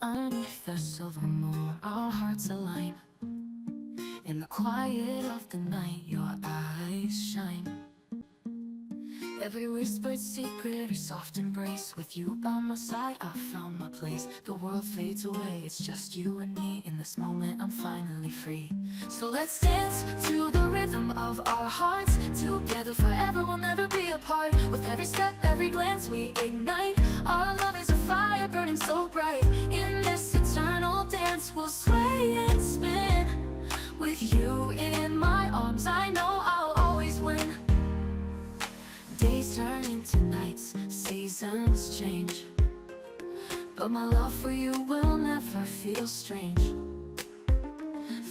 Underneath the silver moon, our hearts align. In the quiet of the night, your eyes shine. Every whispered secret or soft embrace, with you by my side, I found my place. The world fades away, it's just you and me. In this moment, I'm finally free. So let's dance to the rhythm of our hearts. Together forever, we'll never be apart. With every step, every glance, we ignite. Our love is a fire burning so bright. In this eternal dance, we'll sway and spin. With you in my arms, I know I'll always win. Days turn into nights, seasons change, but my love for you will never feel strange.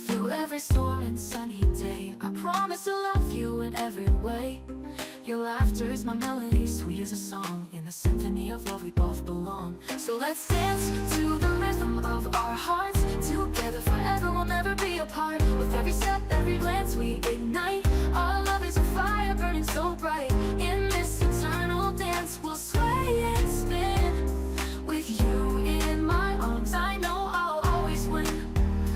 Through every storm and sunny day, I promise to love you in every way. Your laughter is my melody, sweet as a song. In the symphony of love we both belong. So let's dance to the rhythm of our hearts. Together forever, we'll never be apart. With every step, every glance, we ignite. Our love is a fire burning so bright. In this eternal dance, we'll sway and spin. With you in my arms, I know I'll always win.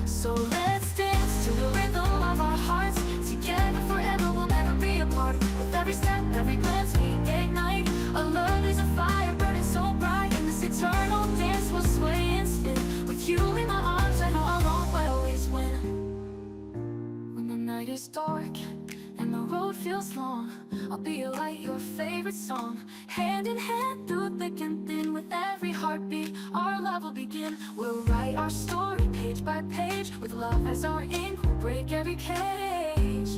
So let's dance to the rhythm of our hearts. Together forever, we'll never be apart. With every step, every glance, we ignite. Our love is a fire burning so bright. In this eternal dance, we'll sway and spin. With you in my arms, I know I'll always win. When the night is dark and the road feels long, I'll be your light, your favorite song. Hand in hand through thick and thin. With every heartbeat, our love will begin. We'll write our story page by page. With love as our ink, we'll break every cage.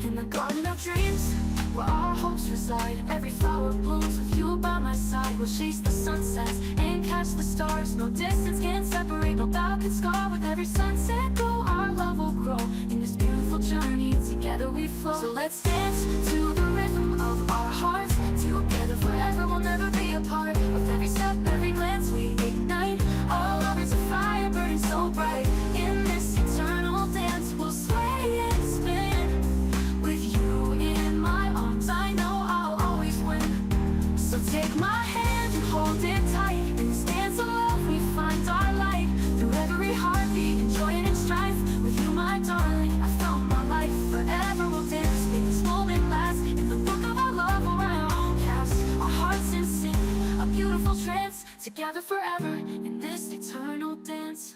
In the garden of dreams, where our hopes reside, every flower blooms with you by my side. We'll chase the sunsets and catch the stars. No distance can separate, no bow can scar. With every sunset glow, our love will grow. In this beautiful journey, together we flow. So let's dance to the rhythm of our hearts. Together forever, we'll never be apart. With every step, every glance, we ignite. Our love is a fire burning so bright. In this eternal dance, we'll sway and spin. With you in my arms, I know I'll always win. So take my hand and hold it tight. In this dance of love, we find our light. Through every heartbeat, in joy and in strife. With you, my darling, I found my life. Forever we'll dance, make this moment last. In the book of our love, we'll write our own cast. Our hearts in sync, a beautiful trance. Together forever, in this eternal dance.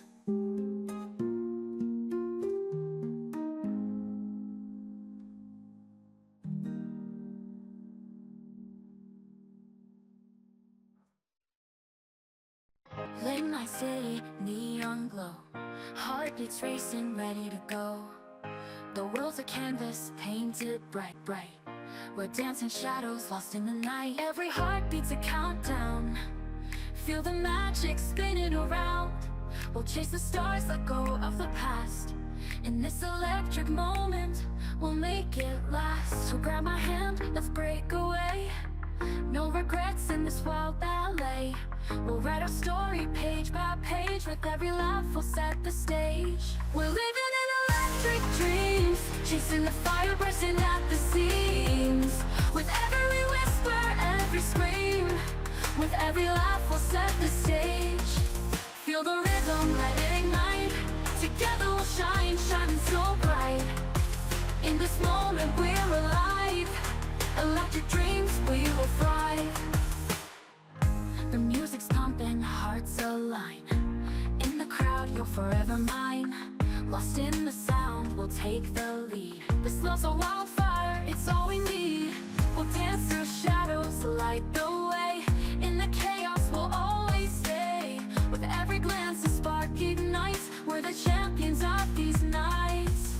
Late night city, neon glow. Heartbeats racing, ready to go. The world's a canvas, painted bright, bright. We're dancing shadows, lost in the night. Every heartbeat's a countdown. Feel the magic spinning around. We'll chase the stars, let go of the past. In this electric moment, we'll make it last. So grab my hand, let's break away. No regrets in this wild ballet. We'll write our story page by page. With every laugh, we'll set the stage. We're living in electric dreams, chasing the fire, bursting at the seams. With every whisper, every scream, with every laugh, we'll set the stage. Feel the rhythm, let it ignite. Together we'll shine, shining so bright. In this moment, we're alive. Electric dreams, we will thrive. The music's pumping, hearts align. In the crowd, you're forever mine. Lost in the sound, we'll take the lead. This love's a wildfire, it's all we need. We'll dance through shadows, light the way. In the chaos, we'll always stay. With every glance, a spark ignites. We're the champions of these nights.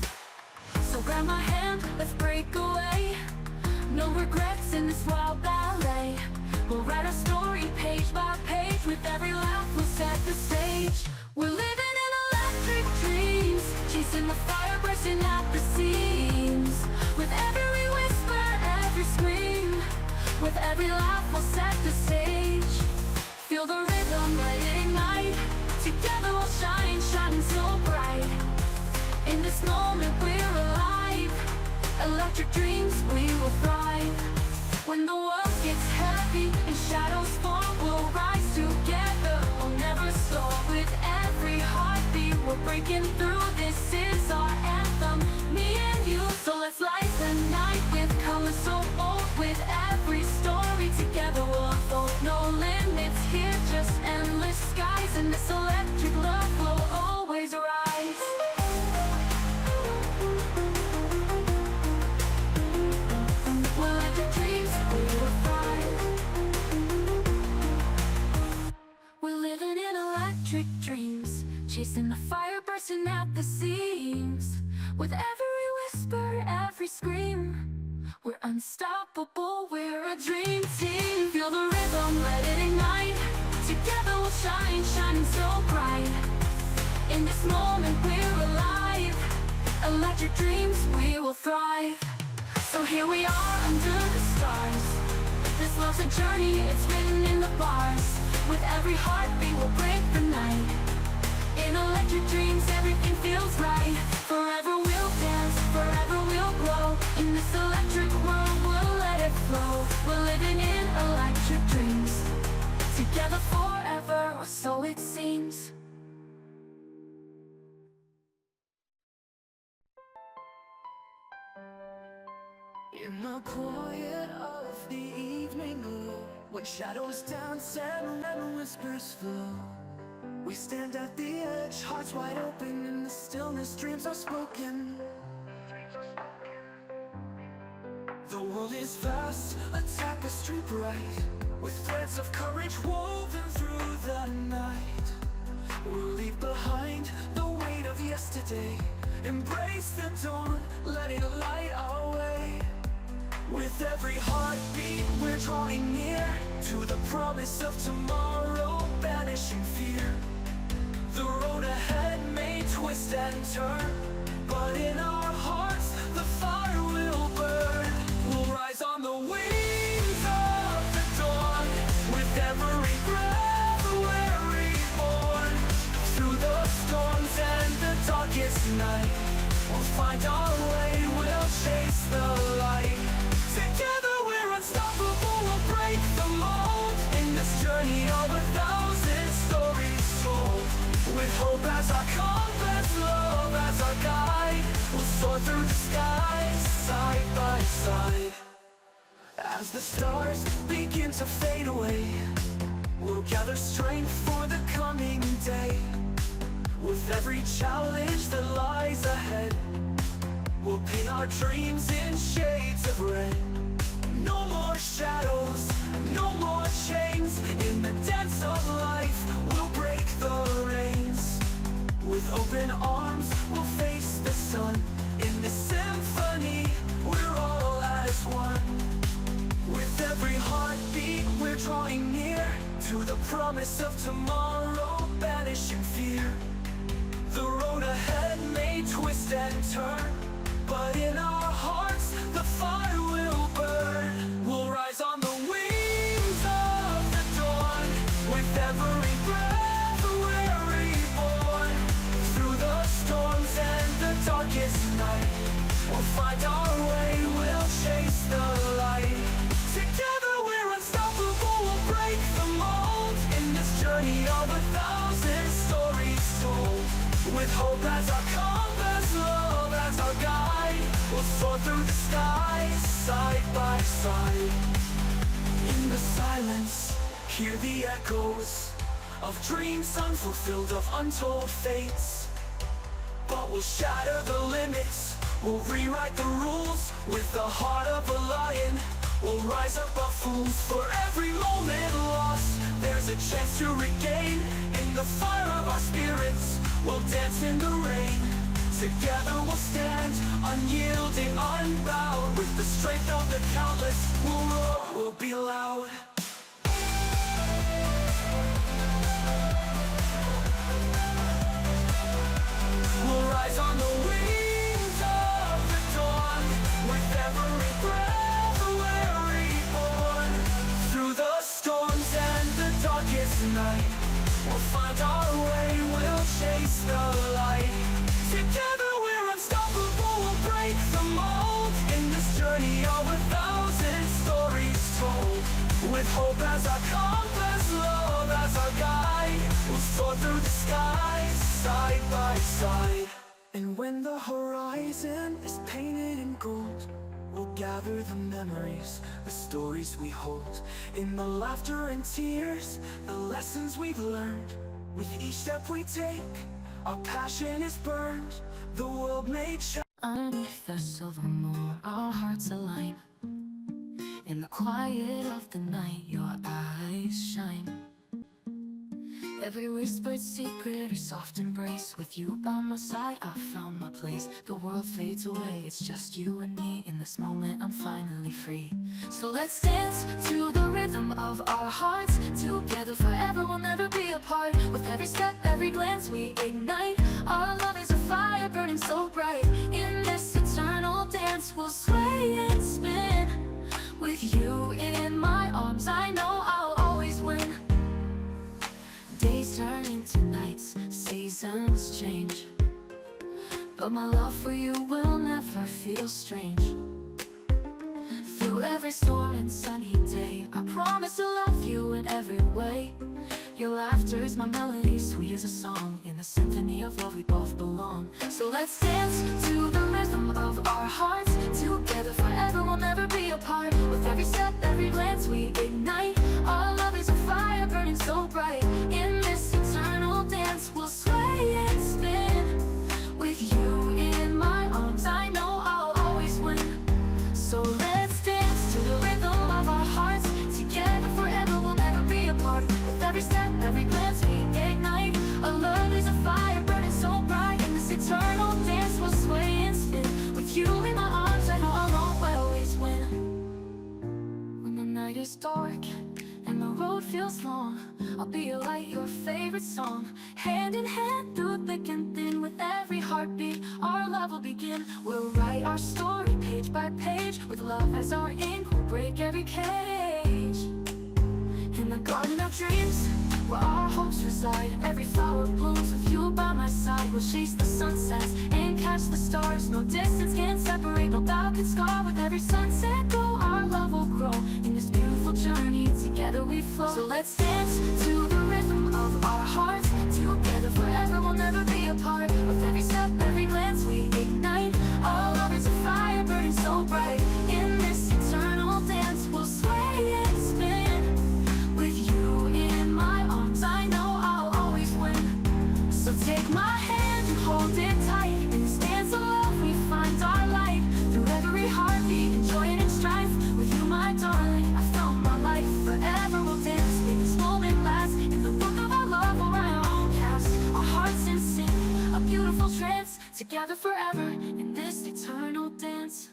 So grab my hand, let's break away. No regrets in this wild ballet. We'll write our story page by page. With every laugh, we'll set the stage. We're living in electric dreams, chasing the fire, bursting at the seams. With every whisper, every scream, with every laugh, we'll set the stage. Feel the rhythm, let it ignite. Together we'll shine, shining so bright. In this moment, we're alive. Electric dreams, we will thrive. When the world gets heavy and shadows fall, we'll rise together, we'll never slow. breaking through. This is our anthem, me and you. So let's light the night with colors so bold. With every story together we'll unfold. No limits here, just endless skies. And this electric love will always rise. We'll let the dreams we will thrive. We're living in electric dreams, chasing the fire, bursting at the seams. With every whisper, every scream, we're unstoppable, we're a dream team. Feel the rhythm, let it ignite. Together we'll shine, shining so bright. In this moment we're alive. Electric dreams, we will thrive. So here we are under the stars. This love's a journey, it's written in the bars. With every heartbeat we'll break the night. In electric dreams everything feels right. Forever we'll dance, forever we'll glow. In this electric world we'll let it flow. We're living in electric dreams, together forever, or so it seems. In the quiet of the evening glow, when shadows dance and whispers flow, we stand at the edge, hearts wide open. In the stillness, dreams are spoken. The world is vast, a tapestry bright, with threads of courage woven through the night. We'll leave behind the weight of yesterday, embrace the dawn, let it light our way. With every heartbeat we're drawing near to the promise of tomorrow, banishing fear. The road ahead may twist and turn, but in our hearts the fire will burn. We'll rise on the wings of the dawn. With every breath we're reborn. Through the storms and the darkest night, we'll find our way, we'll chase the light. Together we're unstoppable, we'll break the mold. In this journey of 1,000 stories told. With hope as our compass, love as our guide, we'll soar through the skies, side by side. As the stars begin to fade away, we'll gather strength for the coming day. With every challenge that lies ahead, we'll paint our dreams in shades of red. No more shadows, no more chains. In the dance of life, we'll break the reins. With open arms, we'll face the sun. In this symphony, we're all as one. With every heartbeat, we're drawing near to the promise of tomorrow, banishing fear. The road ahead may twist and turn, but in our hearts the fire will burn. We'll rise on the wings of the dawn. With every breath we're reborn. Through the storms and the darkest night, we'll find our way, we'll chase the light. Together we're unstoppable, we'll break the mold. In this journey of 1,000 stories told. With hope as our compass, love as our guide, we'll soar through the skies, side by side. In the silence, hear the echoes of dreams unfulfilled, of untold fates. But we'll shatter the limits, we'll rewrite the rules. With the heart of a lion, we'll rise above fools. For every moment lost, there's a chance to regain. In the fire of our spirits, we'll dance in the rain. Together we'll stand, unyielding, unbowed. With the strength of the countless, we'll roar, we'll be loud. We'll rise on the wings of the dawn. With every breath we're reborn. Through the storms and the darkest night, we'll find our way, we'll chase the light. Together we're unstoppable, we'll break the mold. In this journey of 1,000 stories told. With hope as our compass, love as our guide, we'll soar through the skies, side by side. And when the horizon is painted in gold, we'll gather the memories, the stories we hold. In the laughter and tears, the lessons we've learned. With each step we take, our passion is burned. The world made shine. Underneath the silver moon, our hearts align. In the quiet of the night, your eyes shine. Every whispered secret or soft embrace. With you by my side, I found my place. The world fades away, it's just you and me. In this moment, I'm finally free. So let's dance to the rhythm of our hearts. Together forever, we'll never be apart. With every step, every glance, we ignite. Our love is a fire burning so bright. In this eternal dance, we'll sway and spin. With you in my arms, I know I'll always win. Days turn into nights, seasons change, but my love for you will never feel strange. Through every storm and sunny day, I promise to love you in every way. Your laughter is my melody, sweet as a song. In the symphony of love we both belong. So let's dance to the rhythm of our hearts. Together forever, we'll never be apart. With every step, every glance, we ignite. Our love is a fire burning so bright. In this eternal dance, we'll sway and spin. With you in my arms, I know I'll always win. So let's dance to the rhythm of our hearts. Together forever, we'll never be apart. With every step, every glance, we ignite. Our love is a fire burning so bright. In this eternal dance, we'll sway and spin. With you in my arms, I know I'll always win. When the night is dark and the road feels long, I'll be your light, your favorite song. Hand in hand through thick and thin. With every heartbeat, our love will begin. We'll write our story page by page. With love as our ink, we'll break every cage. In the garden of dreams, where our hopes reside, every flower blooms with you by my side. We'll chase the sunsets and catch the stars. No distance can separate, no bow can scar. With every sunset glow, our love will grow. In this beautiful journey, together we flow. So let's dance to the rhythm of our hearts. Together forever, we'll never be apart. With every step, every glance, we ignite. Our love is a fire burning so bright. In this eternal dance, we'll sway and spin. With you in my arms, I know I'll always win. So take my hand and hold it tight. In this dance of love, we find our light. Through every heartbeat, in joy and in strife. With you, my darling, I found my life. Forever we'll dance, make this moment last. In the book of our love, we'll write our own cast. Our hearts in sync, a beautiful trance. Together forever, in this eternal dance.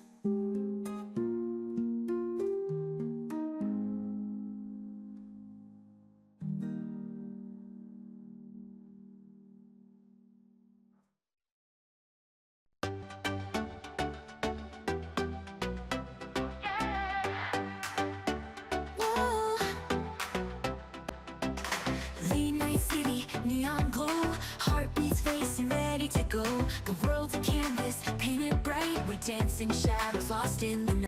Neon glow, heartbeats racing, ready to go. The world's a canvas, painted bright. We're dancing shadows, lost in the night.